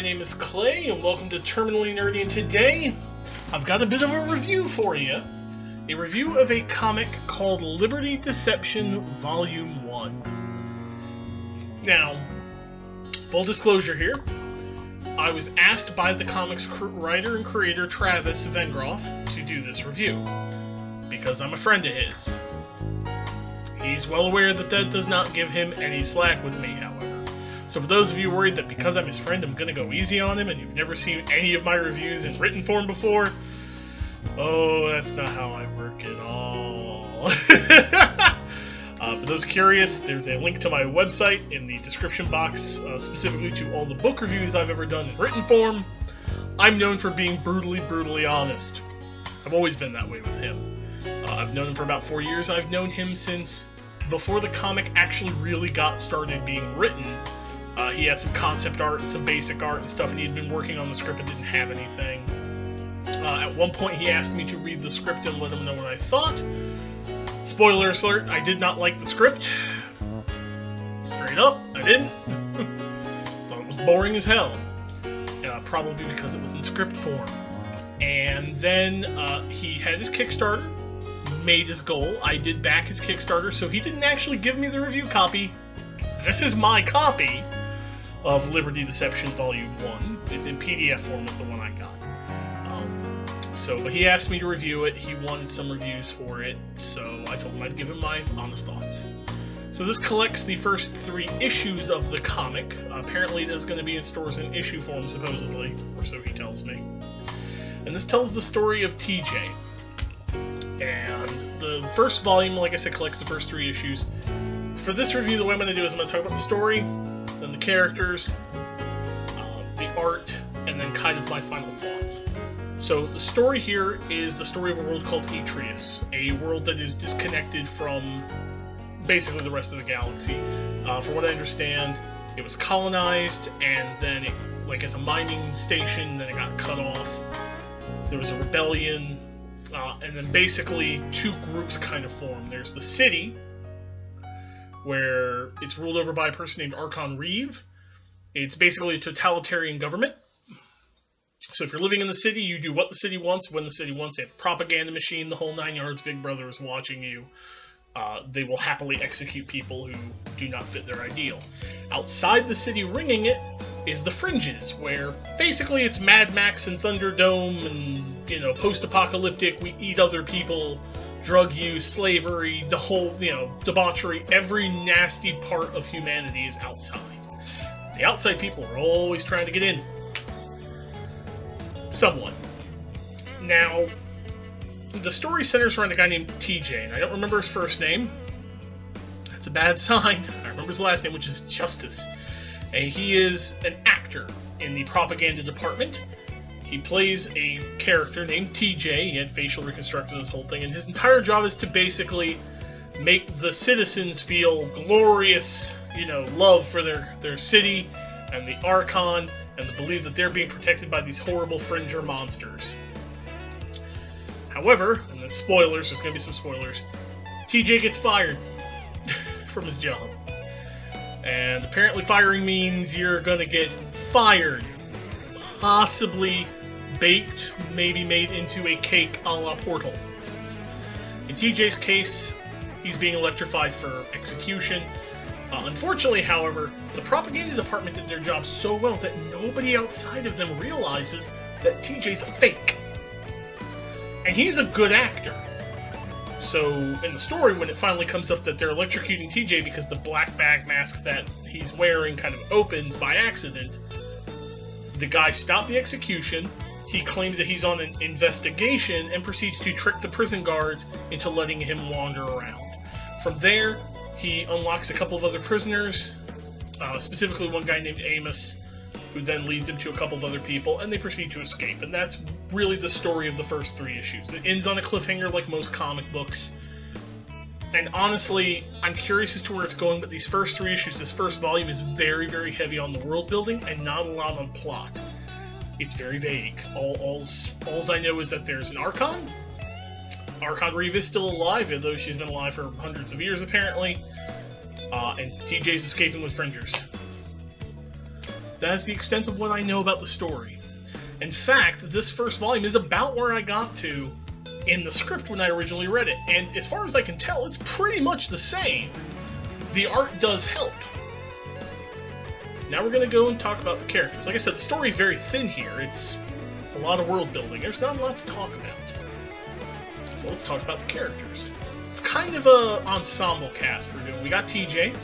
name is Clay, and welcome to Terminally Nerdy, and today I've got a bit of a review for you. A review of a comic called Liberty Deception Volume 1. Now, full disclosure here, I was asked by the comics writer and creator Travis Vengroff to do this review, because I'm a friend of his. He's well aware that that does not give him any slack with me, however. So for those of you worried that because I'm his friend I'm going to go easy on him and you've never seen any of my reviews in written form before, oh, that's not how I work at all. For those curious, there's a link to my website in the description box, specifically to all the book reviews I've ever done in written form. I'm known for being brutally honest. I've always been that way with him. I've known him for about 4 years. I've known him since before the comic actually really got started being written. He had some concept art and some basic art and stuff, and he'd been working on the script and didn't have anything. At one point, he asked me to read the script and let him know what I thought. Spoiler alert, I did not like the script. Straight up, I didn't. Thought it was boring as hell. Probably because it was in script form. And then he had his Kickstarter, made his goal. I did back his Kickstarter, so he didn't actually give me the review copy. This is my copy of Liberty Deception Volume 1. It's in PDF form, is the one I got. But he asked me to review it. He wanted some reviews for it, so I told him I'd give him my honest thoughts. So this collects the first 3 issues of the comic. Apparently it is going to be in stores in issue form, supposedly, or so he tells me. And this tells the story of TJ. And the first volume, like I said, collects the first 3 issues. For this review, the way I'm going to do is I'm going to talk about the story, then the characters, the art, and then kind of my final thoughts. So the story here is the story of a world called Atreus, a world that is disconnected from basically the rest of the galaxy. From what I understand, it was colonized, and then it, like as a mining station, then it got cut off. There was a rebellion, and then basically 2 groups kind of formed. There's the city, where it's ruled over by a person named Archon Reeve. It's basically a totalitarian government. So if you're living in the city, you do what the city wants, when the city wants. They have a propaganda machine, the whole 9 yards, Big Brother is watching you. They will happily execute people who do not fit their ideal. Outside the city ringing it is the Fringes, where basically it's Mad Max and Thunderdome and, post-apocalyptic, we eat other people, drug use, slavery, the whole, debauchery. Every nasty part of humanity is outside. The outside people are always trying to get in. Somewhat. Now, the story centers around a guy named TJ, and I don't remember his first name. That's a bad sign. I remember his last name, which is Justice. And he is an actor in the propaganda department. He plays a character named TJ. He had facial reconstruction of this whole thing, and his entire job is to basically make the citizens feel glorious, love for their city and the Archon, and to believe that they're being protected by these horrible Fringer monsters. However, and there's spoilers, there's going to be some spoilers, TJ gets fired from his job. And apparently firing means you're going to get fired. Possibly baked, maybe made into a cake a la Portal. In TJ's case, he's being electrified for execution. Unfortunately, however, the propaganda department did their job so well that nobody outside of them realizes that TJ's a fake. And he's a good actor. So, in the story, when it finally comes up that they're electrocuting TJ because the black bag mask that he's wearing kind of opens by accident, the guy stopped the execution, he claims that he's on an investigation, and proceeds to trick the prison guards into letting him wander around. From there, he unlocks a couple of other prisoners, specifically one guy named Amos, who then leads him to a couple of other people, and they proceed to escape. And that's really the story of the first 3 issues. It ends on a cliffhanger like most comic books. And honestly, I'm curious as to where it's going, but these first 3 issues, this first volume is very, very heavy on the world building and not a lot on plot. It's very vague. All I know is that there's an Archon. Archon Reeve is still alive, though she's been alive for hundreds of years, apparently. And TJ's escaping with Fringers. That is the extent of what I know about the story. In fact, this first volume is about where I got to in the script when I originally read it, and as far as I can tell, it's pretty much the same. The art does help. Now we're going to go and talk about the characters. Like I said, the story is very thin here. It's a lot of world building. There's not a lot to talk about. So let's talk about the characters. It's kind of an ensemble cast we're doing. We got TJ.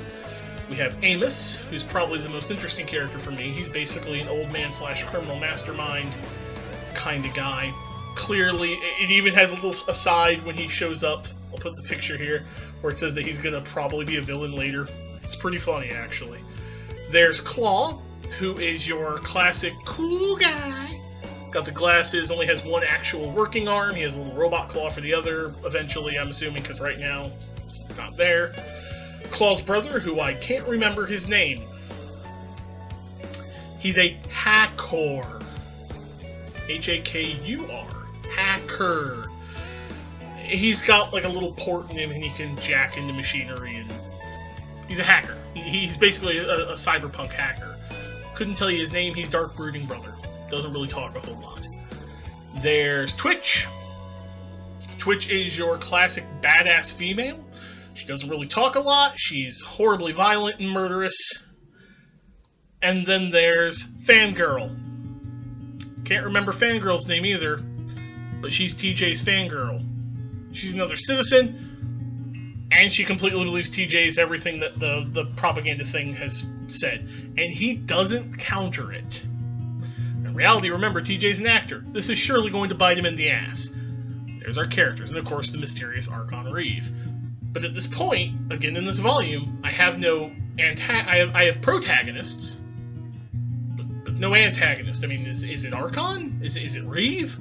We have Amos, who's probably the most interesting character for me. He's basically an old man / criminal mastermind kind of guy. Clearly, it even has a little aside when he shows up. I'll put the picture here where it says that he's going to probably be a villain later. It's pretty funny, actually. There's Claw, who is your classic cool guy. Got the glasses, only has one actual working arm. He has a little robot claw for the other, eventually, I'm assuming, because right now it's not there. Claw's brother, who I can't remember his name. He's a hacker. H-A-K-U-R. Hacker. He's got like a little port in him and he can jack into machinery, and he's a hacker. He's basically a cyberpunk hacker. Couldn't tell you his name. He's Dark Brooding Brother. Doesn't really talk a whole lot. There's Twitch. Twitch is your classic badass female. She doesn't really talk a lot. She's horribly violent and murderous. And then there's Fangirl. Can't remember Fangirl's name either, but she's TJ's fangirl. She's another citizen, and she completely believes TJ's everything that the propaganda thing has said. And he doesn't counter it. In reality, remember, TJ's an actor. This is surely going to bite him in the ass. There's our characters, and of course the mysterious Archon Reeve. But at this point, again in this volume, I have no I have protagonists, but no antagonist. I mean, is it Archon? Is it Reeve?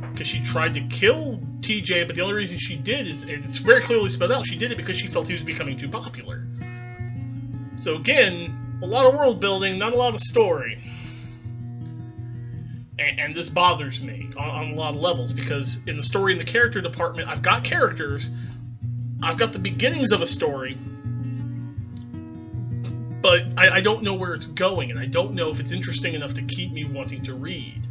Because she tried to kill TJ, but the only reason she did is, and it's very clearly spelled out, she did it because she felt he was becoming too popular. So again, a lot of world building, not a lot of story. And this bothers me on a lot of levels, because in the story and the character department, I've got characters, I've got the beginnings of a story, but I don't know where it's going, and I don't know if it's interesting enough to keep me wanting to read.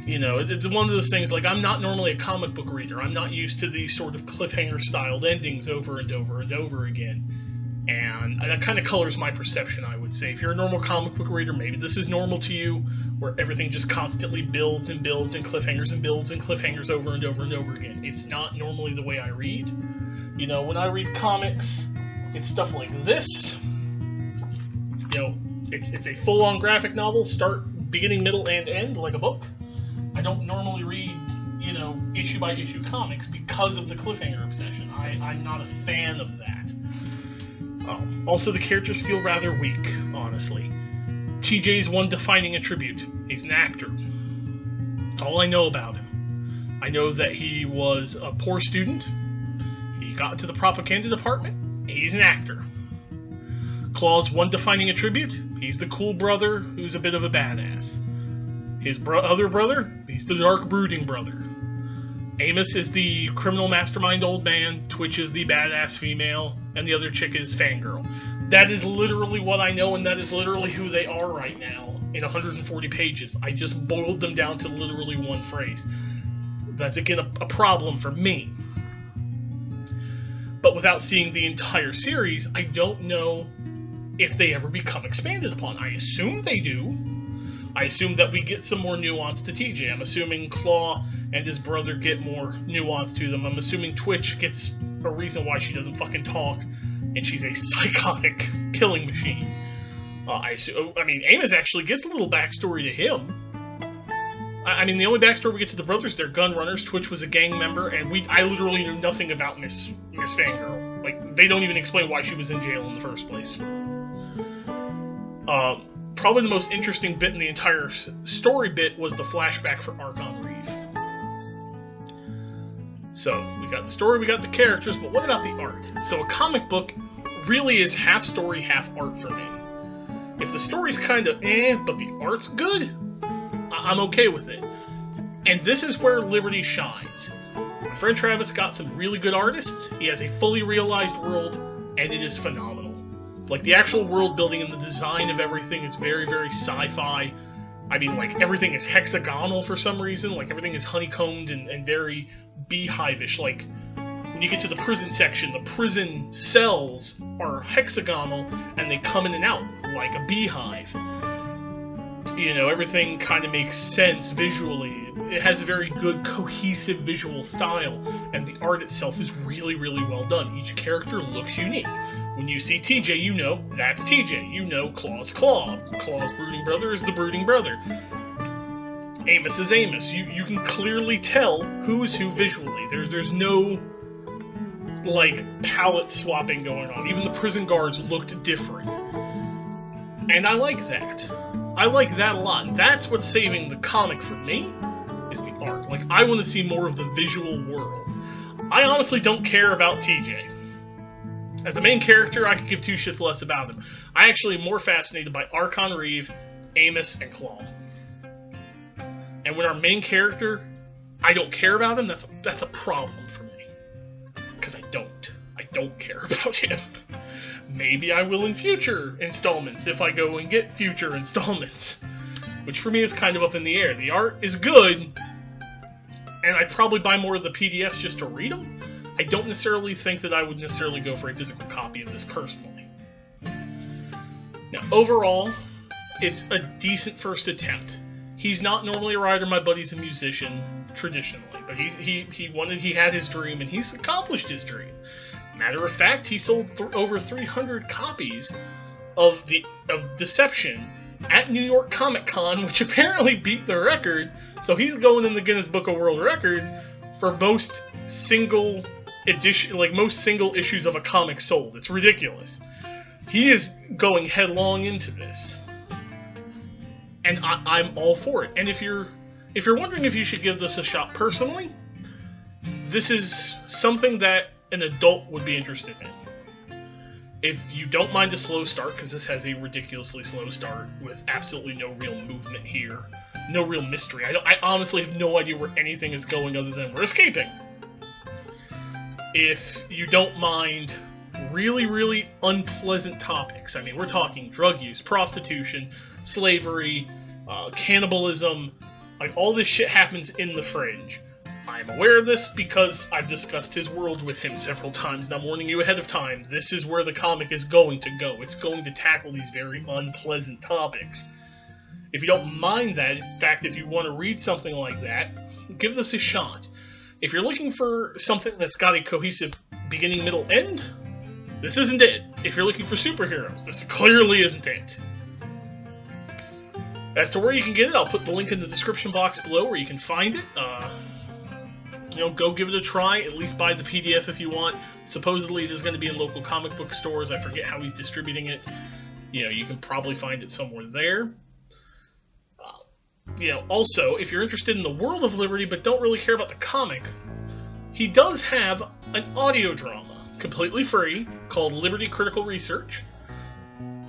You know, it's one of those things, like, I'm not normally a comic book reader. I'm not used to these sort of cliffhanger-styled endings over and over and over again. And that kind of colors my perception, I would say. If you're a normal comic book reader, maybe this is normal to you, where everything just constantly builds and builds and cliffhangers and builds and cliffhangers over and over and over again. It's not normally the way I read. You know, when I read comics, it's stuff like this. You know, it's a full-on graphic novel, start, beginning, middle, and end, like a book. I don't normally read, you know, issue-by-issue comics because of the cliffhanger obsession. I'm not a fan of that. Also, the characters feel rather weak, honestly. TJ's one defining attribute. He's an actor. That's all I know about him. I know that he was a poor student. He got into the propaganda department. He's an actor. Claw's one defining attribute. He's the cool brother who's a bit of a badass. His other brother, he's the Dark Brooding Brother. Amos is the criminal mastermind old man, Twitch is the badass female, and the other chick is Fangirl. That is literally what I know, and that is literally who they are right now in 140 pages. I just boiled them down to literally one phrase. That's, again, a problem for me. But without seeing the entire series, I don't know if they ever become expanded upon. I assume they do. I assume that we get some more nuance to TJ. I'm assuming Claw and his brother get more nuance to them. I'm assuming Twitch gets a reason why she doesn't fucking talk, and she's a psychotic killing machine. I mean, Amos actually gets a little backstory to him. I mean, the only backstory we get to the brothers, they're gun runners. Twitch was a gang member, and I literally knew nothing about Miss Fangirl. Like, they don't even explain why she was in jail in the first place. Probably the most interesting bit in the entire story bit was the flashback for Archon Reeve. So, we got the story, we got the characters, but what about the art? So a comic book really is half story, half art for me. If the story's kind of but the art's good, I'm okay with it. And this is where Liberty shines. My friend Travis got some really good artists, he has a fully realized world, and it is phenomenal. Like, the actual world building and the design of everything is very, very sci-fi. I mean, like, everything is hexagonal for some reason. Like, everything is honeycombed and very beehive-ish. Like, when you get to the prison section, the prison cells are hexagonal, and they come in and out like a beehive. You know, everything kind of makes sense visually. It has a very good, cohesive visual style, and the art itself is really, really well done. Each character looks unique. When you see TJ, you know that's TJ. You know Claw's Claw. Claw's brooding brother is the brooding brother. Amos is Amos. You can clearly tell who is who visually. There's no, like, palette swapping going on. Even the prison guards looked different. And I like that. I like that a lot. That's what's saving the comic for me, is the art. Like, I want to see more of the visual world. I honestly don't care about TJ. As a main character, I could give two shits less about him. I actually am more fascinated by Archon Reeve, Amos, and Claw. And when our main character, I don't care about him, that's a problem for me. Because I don't care about him. Maybe I will in future installments, if I go and get future installments. Which for me is kind of up in the air. The art is good, and I'd probably buy more of the PDFs just to read them. I don't necessarily think that I would necessarily go for a physical copy of this personally. Now, overall, it's a decent first attempt. He's not normally a writer. My buddy's a musician, traditionally, but he had his dream, and he's accomplished his dream. Matter of fact, he sold over 300 copies of Deception at New York Comic Con, which apparently beat the record. So he's going in the Guinness Book of World Records for most single edition, like most single issues of a comic sold. It's ridiculous. He is going headlong into this, and I'm all for it. And if you're wondering if you should give this a shot personally, this is something that an adult would be interested in. If you don't mind a slow start, because this has a ridiculously slow start with absolutely no real movement here, no real mystery. I honestly have no idea where anything is going other than we're escaping. If you don't mind really, really unpleasant topics, I mean, we're talking drug use, prostitution, slavery, cannibalism, like all this shit happens in the Fringe. I'm aware of this because I've discussed his world with him several times, and I'm warning you ahead of time, this is where the comic is going to go. It's going to tackle these very unpleasant topics. If you don't mind that, in fact, if you want to read something like that, give this a shot. If you're looking for something that's got a cohesive beginning, middle, end, this isn't it. If you're looking for superheroes, this clearly isn't it. As to where you can get it, I'll put the link in the description box below where you can find it. Go give it a try, at least buy the PDF if you want. Supposedly it is going to be in local comic book stores. I forget how he's distributing it. You can probably find it somewhere there. Also, if you're interested in the world of Liberty but don't really care about the comic, he does have an audio drama, completely free, called Liberty Critical Research.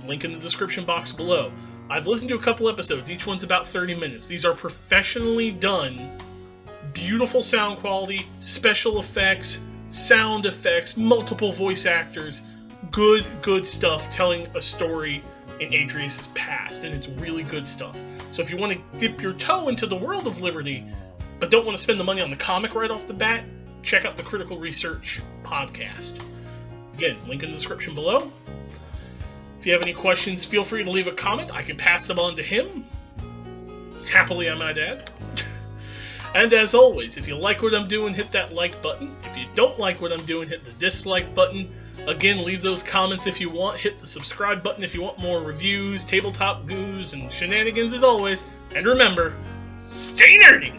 Link in the description box below. I've listened to a couple episodes. Each one's about 30 minutes. These are professionally done, beautiful sound quality, special effects, sound effects, multiple voice actors, good stuff telling a story in Adrius' past, and it's really good stuff. So if you want to dip your toe into the world of Liberty, but don't want to spend the money on the comic right off the bat, check out the Critical Research podcast. Again, link in the description below. If you have any questions, feel free to leave a comment. I can pass them on to him. Happily, I might add. And as always, if you like what I'm doing, hit that like button. If you don't like what I'm doing, hit the dislike button. Again, leave those comments if you want. Hit the subscribe button if you want more reviews, tabletop goos, and shenanigans as always. And remember, stay nerdy!